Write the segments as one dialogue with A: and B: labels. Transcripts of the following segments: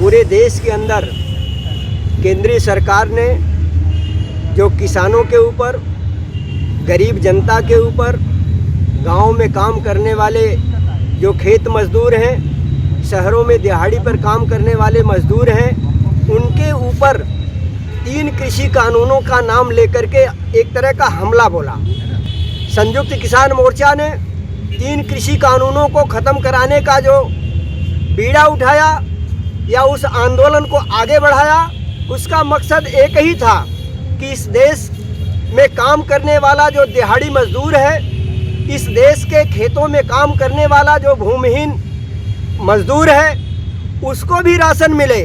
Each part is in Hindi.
A: पूरे देश के अंदर केंद्रीय सरकार ने जो किसानों के ऊपर, गरीब जनता के ऊपर, गांव में काम करने वाले जो खेत मजदूर हैं, शहरों में दिहाड़ी पर काम करने वाले मजदूर हैं, उनके ऊपर 3 कृषि कानूनों का नाम लेकर के एक तरह का हमला बोला। संयुक्त किसान मोर्चा ने 3 कृषि कानूनों को ख़त्म कराने का जो बीड़ा उठाया या उस आंदोलन को आगे बढ़ाया, उसका मकसद एक ही था कि इस देश में काम करने वाला जो दिहाड़ी मजदूर है, इस देश के खेतों में काम करने वाला जो भूमिहीन मजदूर है, उसको भी राशन मिले।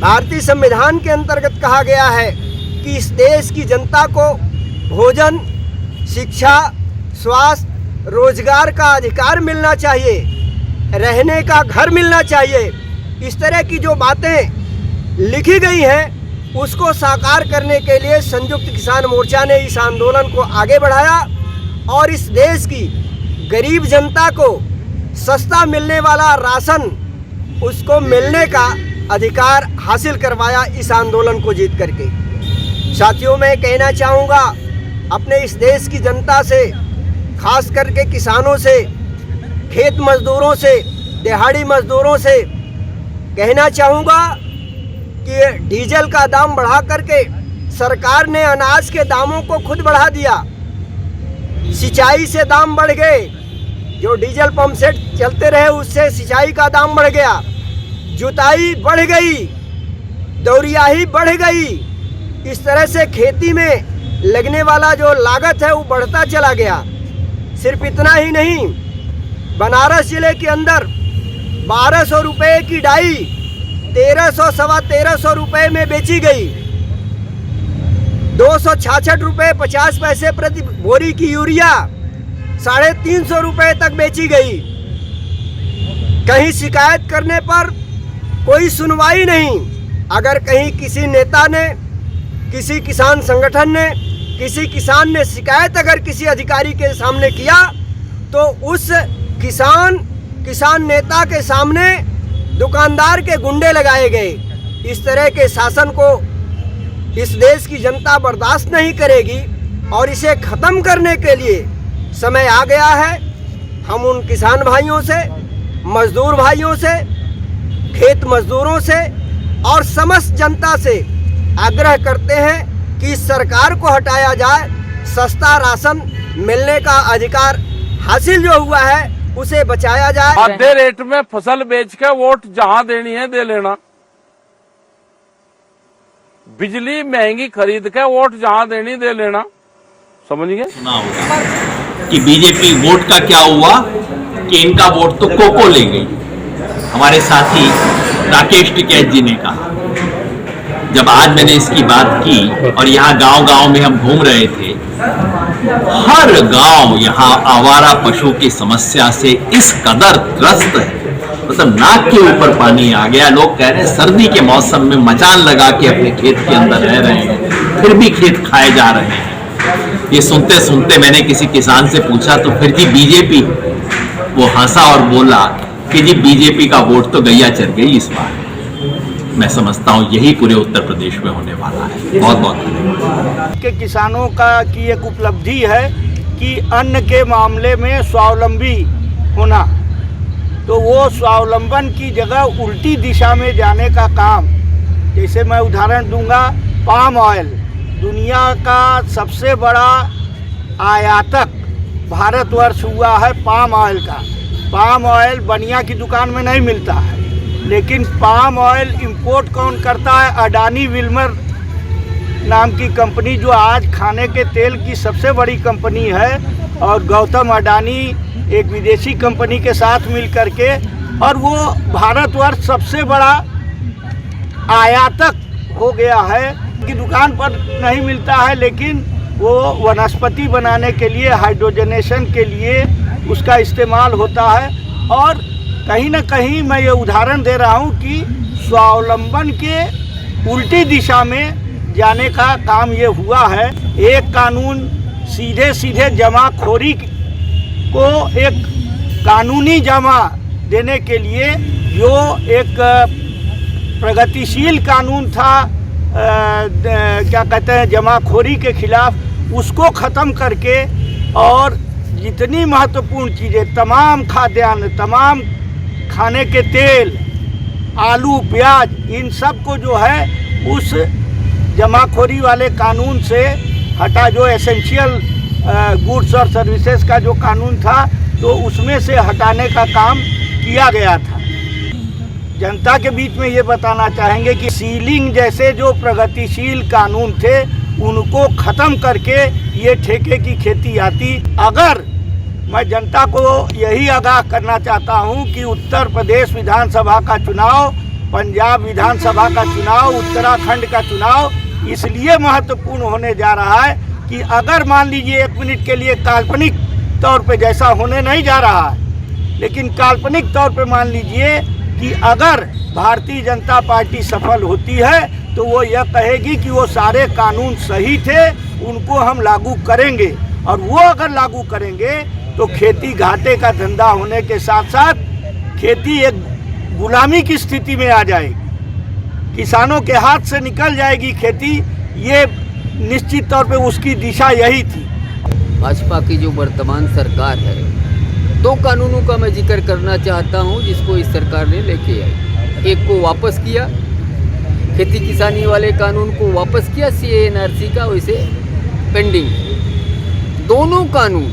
A: भारतीय संविधान के अंतर्गत कहा गया है कि इस देश की जनता को भोजन, शिक्षा, स्वास्थ्य, रोजगार का अधिकार मिलना चाहिए, रहने का घर मिलना चाहिए। इस तरह की जो बातें लिखी गई हैं, उसको साकार करने के लिए संयुक्त किसान मोर्चा ने इस आंदोलन को आगे बढ़ाया और इस देश की गरीब जनता को सस्ता मिलने वाला राशन, उसको मिलने का अधिकार हासिल करवाया इस आंदोलन को जीत करके। साथियों, मैं कहना चाहूँगा अपने इस देश की जनता से, खास करके किसानों से, खेत मजदूरों से, दिहाड़ी मजदूरों से कहना चाहूँगा कि डीजल का दाम बढ़ा करके सरकार ने अनाज के दामों को खुद बढ़ा दिया। सिंचाई से दाम बढ़ गए, जो डीजल पंप सेट चलते रहे उससे सिंचाई का दाम बढ़ गया, जुताई बढ़ गई, दौरियाही बढ़ गई। इस तरह से खेती में लगने वाला जो लागत है वो बढ़ता चला गया। सिर्फ इतना ही नहीं, बनारस जिले के अंदर 1200 रुपये की डाई 1300 सवा 1300 रुपये में बेची गई। 266 रुपये 50 पैसे प्रति बोरी की यूरिया 350 रुपये तक बेची गई। कहीं शिकायत करने पर कोई सुनवाई नहीं। अगर कहीं किसी नेता ने, किसी किसान संगठन ने, किसी किसान ने शिकायत अगर किसी अधिकारी के सामने किया, तो उस किसान नेता के सामने दुकानदार के गुंडे लगाए गए। इस तरह के शासन को इस देश की जनता बर्दाश्त नहीं करेगी और इसे ख़त्म करने के लिए समय आ गया है। हम उन किसान भाइयों से, मजदूर भाइयों से, खेत मजदूरों से और समस्त जनता से आग्रह करते हैं कि सरकार को हटाया जाए, सस्ता राशन मिलने का अधिकार हासिल जो हुआ है उसे बचाया जाए।
B: आधे रेट में फसल बेच के वोट जहां देनी है दे लेना, बिजली महंगी खरीद के वोट जहां देनी दे लेना, समझ गए?
C: सुना होगा कि बीजेपी वोट का क्या हुआ कि इनका वोट तो कोको ले गई। हमारे साथी राकेश टिकैत जी ने कहा, जब आज मैंने इसकी बात की और यहाँ गांव-गांव में हम घूम रहे थे, हर गांव यहाँ आवारा पशु की समस्या से इस कदर त्रस्त है, मतलब नाक के ऊपर पानी आ गया। लोग कह रहे हैं सर्दी के मौसम में मचान लगा के अपने खेत के अंदर रह रहे हैं, फिर भी खेत खाए जा रहे हैं। ये सुनते सुनते मैंने किसी किसान से पूछा, तो फिर जी बीजेपी? वो हंसा और बोला कि जी बीजेपी का वोट तो गैया चढ़ गई इस बार। मैं समझता हूँ यही पूरे उत्तर प्रदेश में होने वाला है। बहुत बहुत धन्यवाद।
D: के किसानों का की एक उपलब्धि है कि अन्न के मामले में स्वावलंबी होना, तो वो स्वावलंबन की जगह उल्टी दिशा में जाने का काम। जैसे मैं उदाहरण दूंगा, पाम ऑयल दुनिया का सबसे बड़ा आयातक भारतवर्ष हुआ है पाम ऑयल का। पाम ऑयल बनिया की दुकान में नहीं मिलता है, लेकिन पाम ऑयल इंपोर्ट कौन करता है? अडानी विल्मर नाम की कंपनी, जो आज खाने के तेल की सबसे बड़ी कंपनी है, और गौतम अडानी एक विदेशी कंपनी के साथ मिल करके, और वो भारतवर्ष सबसे बड़ा आयातक हो गया है। की दुकान पर नहीं मिलता है, लेकिन वो वनस्पति बनाने के लिए, हाइड्रोजनेशन के लिए उसका इस्तेमाल होता है। और कहीं ना कहीं मैं ये उदाहरण दे रहा हूँ कि स्वावलंबन के उल्टी दिशा में जाने का काम ये हुआ है। एक कानून सीधे सीधे जमाखोरी को एक कानूनी जमा देने के लिए जो एक प्रगतिशील कानून था, क्या कहते हैं, जमाखोरी के खिलाफ, उसको ख़त्म करके और जितनी महत्वपूर्ण चीज़ें, तमाम खाद्यान्न, तमाम खाने के तेल, आलू, प्याज, इन सब को जो है उस जमाखोरी वाले कानून से हटा, जो एसेंशियल गुड्स और सर्विसेज का जो कानून था, तो उसमें से हटाने का काम किया गया था। जनता के बीच में ये बताना चाहेंगे कि सीलिंग जैसे जो प्रगतिशील कानून थे उनको ख़त्म करके ये ठेके की खेती आती। अगर मैं जनता को यही आगाह करना चाहता हूँ कि उत्तर प्रदेश विधानसभा का चुनाव, पंजाब विधानसभा का चुनाव, उत्तराखंड का चुनाव इसलिए महत्वपूर्ण होने जा रहा है कि अगर मान लीजिए 1 मिनट के लिए काल्पनिक तौर पे, जैसा होने नहीं जा रहा है, लेकिन काल्पनिक तौर पे मान लीजिए कि अगर भारतीय जनता पार्टी सफल होती है तो वो यह कहेगी कि वो सारे कानून सही थे, उनको हम लागू करेंगे, और वो अगर लागू करेंगे तो खेती घाटे का धंधा होने के साथ साथ खेती एक गुलामी की स्थिति में आ जाएगी, किसानों के हाथ से निकल जाएगी खेती। ये निश्चित तौर पे उसकी दिशा यही थी।
E: भाजपा की जो वर्तमान सरकार है, 2 कानूनों का मैं जिक्र करना चाहता हूं जिसको इस सरकार ने लेके आई। एक को वापस किया, खेती किसानी वाले कानून को वापस किया, CAA NRC का वैसे पेंडिंग। दोनों कानून,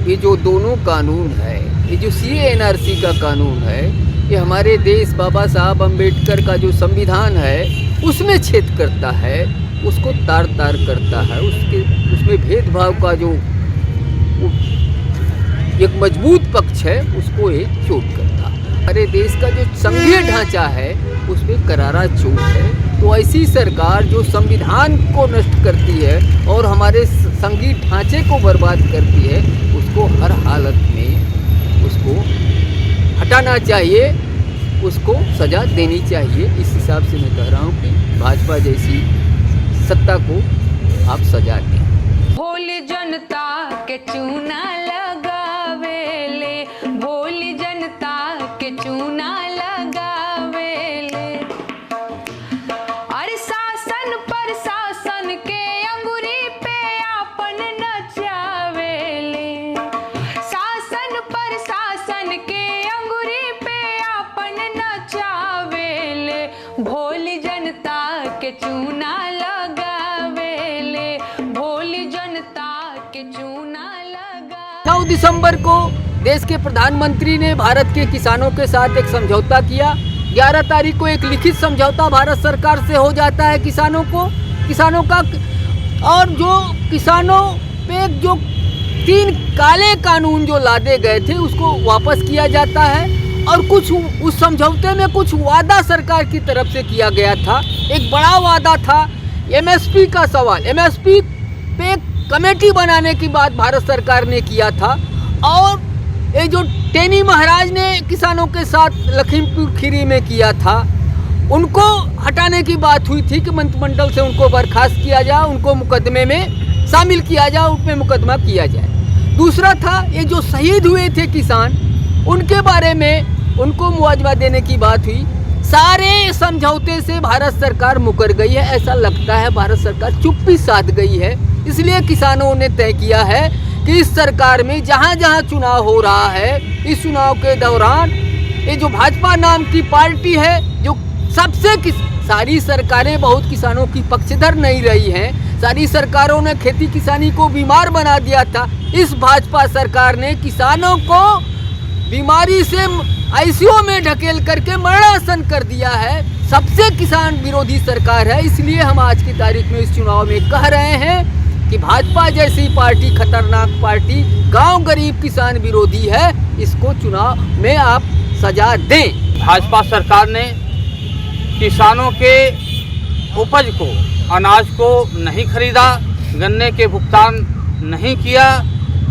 E: ये जो दोनों कानून है, ये जो CAA NRC का कानून है, ये हमारे देश बाबा साहब अम्बेडकर का जो संविधान है उसमें छेद करता है, उसको तार तार करता है, उसमें भेदभाव का जो एक मजबूत पक्ष है उसको एक चोट करता है। हमारे देश का जो संघीय ढांचा है उसमें करारा चोट है। तो ऐसी सरकार जो संविधान को नष्ट करती है और हमारे संघीय ढांचे को बर्बाद करती है, उसको हर हालत में उसको हटाना चाहिए, उसको सज़ा देनी चाहिए। इस हिसाब से मैं कह रहा हूँ कि भाजपा जैसी सत्ता को आप सजा दें।
F: भोली जनता के चूना लगावेले, भोली जनता के चूना लगावेले। अरे शासन पर शासन के अंगुरी पे आपन नचावेले, शासन पर शासन के अंगुरी पे आपन नचावेले। भोली जनता के चूना लगावेले, भोली जनता के चूना लगा।
E: 9 दिसंबर को देश के प्रधानमंत्री ने भारत के किसानों के साथ एक समझौता किया। 11 तारीख को एक लिखित समझौता भारत सरकार से हो जाता है किसानों का, और जो किसानों पे जो 3 काले कानून जो लादे गए थे उसको वापस किया जाता है। और कुछ उस समझौते में कुछ वादा सरकार की तरफ से किया गया था। एक बड़ा वादा था MSP का सवाल। MSP पे कमेटी बनाने की बात भारत सरकार ने किया था, और ये जो टेनी महाराज ने किसानों के साथ लखीमपुर खीरी में किया था, उनको हटाने की बात हुई थी कि मंत्रिमंडल से उनको बर्खास्त किया जाए, उनको मुकदमे में शामिल किया जाए, उन पर मुकदमा किया जाए। दूसरा था ये जो शहीद हुए थे किसान, उनके बारे में उनको मुआवजा देने की बात हुई। सारे समझौते से भारत सरकार मुकर गई है। ऐसा लगता है भारत सरकार चुप्पी साध गई है। इसलिए किसानों ने तय किया है कि इस सरकार में जहाँ जहाँ चुनाव हो रहा है, इस चुनाव के दौरान ये जो भाजपा नाम की पार्टी है, जो सबसे सारी सरकारें बहुत किसानों की पक्षधर नहीं रही हैं, सारी सरकारों ने खेती किसानी को बीमार बना दिया था। इस भाजपा सरकार ने किसानों को बीमारी से ICU में ढकेल करके मरणासन कर दिया है। सबसे किसान विरोधी सरकार है। इसलिए हम आज की तारीख में इस चुनाव में कह रहे हैं कि भाजपा जैसी पार्टी खतरनाक पार्टी, गांव गरीब किसान विरोधी है, इसको चुनाव में आप सजा दें।
G: भाजपा सरकार ने किसानों के उपज को, अनाज को नहीं खरीदा, गन्ने के भुगतान नहीं किया,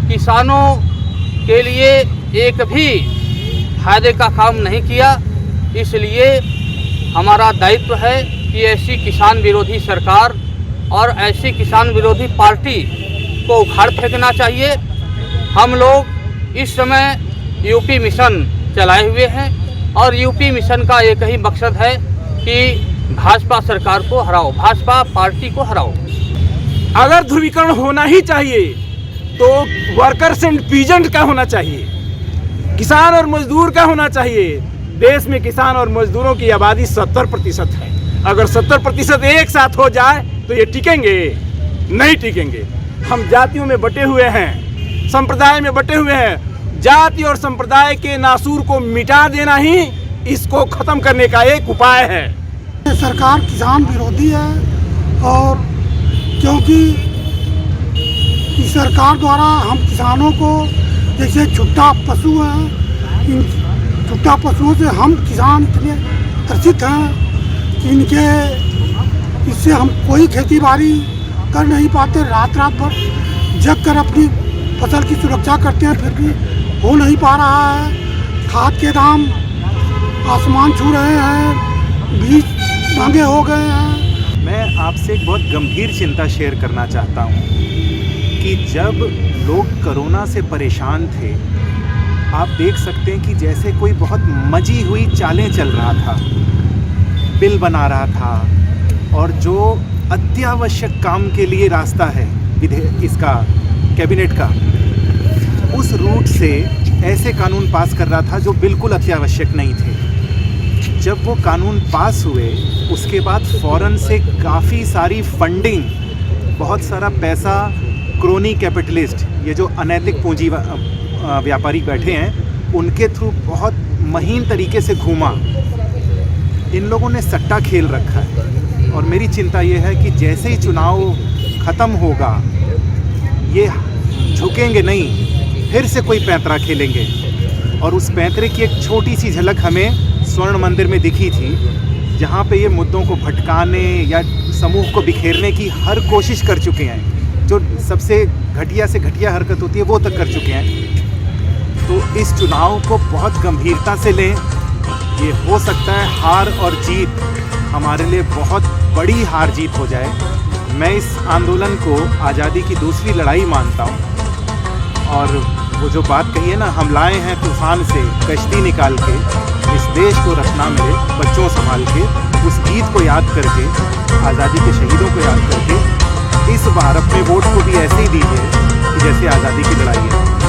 G: किसानों के लिए एक भी फायदे का काम नहीं किया। इसलिए हमारा दायित्व है कि ऐसी किसान विरोधी सरकार और ऐसी किसान विरोधी पार्टी को उखाड़ फेंकना चाहिए। हम लोग इस समय यूपी मिशन चलाए हुए हैं और यूपी मिशन का एक ही मकसद है कि भाजपा सरकार को हराओ, भाजपा पार्टी को हराओ।
H: अगर ध्रुवीकरण होना ही चाहिए तो वर्कर्स एंड पीजेंट का होना चाहिए, किसान और मजदूर का होना चाहिए। देश में किसान और मजदूरों की आबादी 70% है। अगर 70% एक साथ हो जाए तो ये टिकेंगे? नहीं टिकेंगे। हम जातियों में बटे हुए हैं, संप्रदाय में बटे हुए हैं। जाति और संप्रदाय के नासूर को मिटा देना ही इसको खत्म करने का एक उपाय है।
I: सरकार किसान विरोधी है, और क्योंकि इस सरकार द्वारा हम किसानों को, जैसे छुट्टा पशु हैं, इन छुट्टा पशुओं से हम किसान इतने त्रसित हैं कि इससे हम कोई खेती बाड़ी कर नहीं पाते। रात भर जग कर अपनी फसल की सुरक्षा करते हैं, फिर भी हो नहीं पा रहा है। खाद के दाम आसमान छू रहे हैं, बीज महंगे हो गए हैं।
J: मैं आपसे एक बहुत गंभीर चिंता शेयर करना चाहता हूँ कि जब लोग कोरोना से परेशान थे, आप देख सकते हैं कि जैसे कोई बहुत मजी हुई चालें चल रहा था, बिल बना रहा था, और जो अत्यावश्यक काम के लिए रास्ता है इसका कैबिनेट का, उस रूट से ऐसे कानून पास कर रहा था जो बिल्कुल अत्यावश्यक नहीं थे। जब वो कानून पास हुए उसके बाद फ़ौरन से काफ़ी सारी फंडिंग, बहुत सारा पैसा क्रोनी कैपिटलिस्ट, ये जो अनैतिक पूंजी व्यापारी बैठे हैं, उनके थ्रू बहुत महीन तरीके से घूमा। इन लोगों ने सट्टा खेल रखा है, और मेरी चिंता ये है कि जैसे ही चुनाव ख़त्म होगा, ये झुकेंगे नहीं, फिर से कोई पैंतरा खेलेंगे। और उस पैंतरे की एक छोटी सी झलक हमें स्वर्ण मंदिर में दिखी थी, जहाँ पे ये मुद्दों को भटकाने या समूह को बिखेरने की हर कोशिश कर चुके हैं। जो सबसे घटिया से घटिया हरकत होती है वो तक कर चुके हैं। तो इस चुनाव को बहुत गंभीरता से लें। ये हो सकता है हार और जीत हमारे लिए बहुत बड़ी हार जीत हो जाए। मैं इस आंदोलन को आज़ादी की दूसरी लड़ाई मानता हूँ। और वो जो बात कही है ना, हम लाए हैं तूफ़ान से कश्ती निकाल के, इस देश को रखना मेरे बच्चों संभाल के, उस गीत को याद करके, आज़ादी के शहीदों को याद करके, इस बार अपने वोट को भी ऐसे ही दीजिए कि जैसे आज़ादी की लड़ाई है।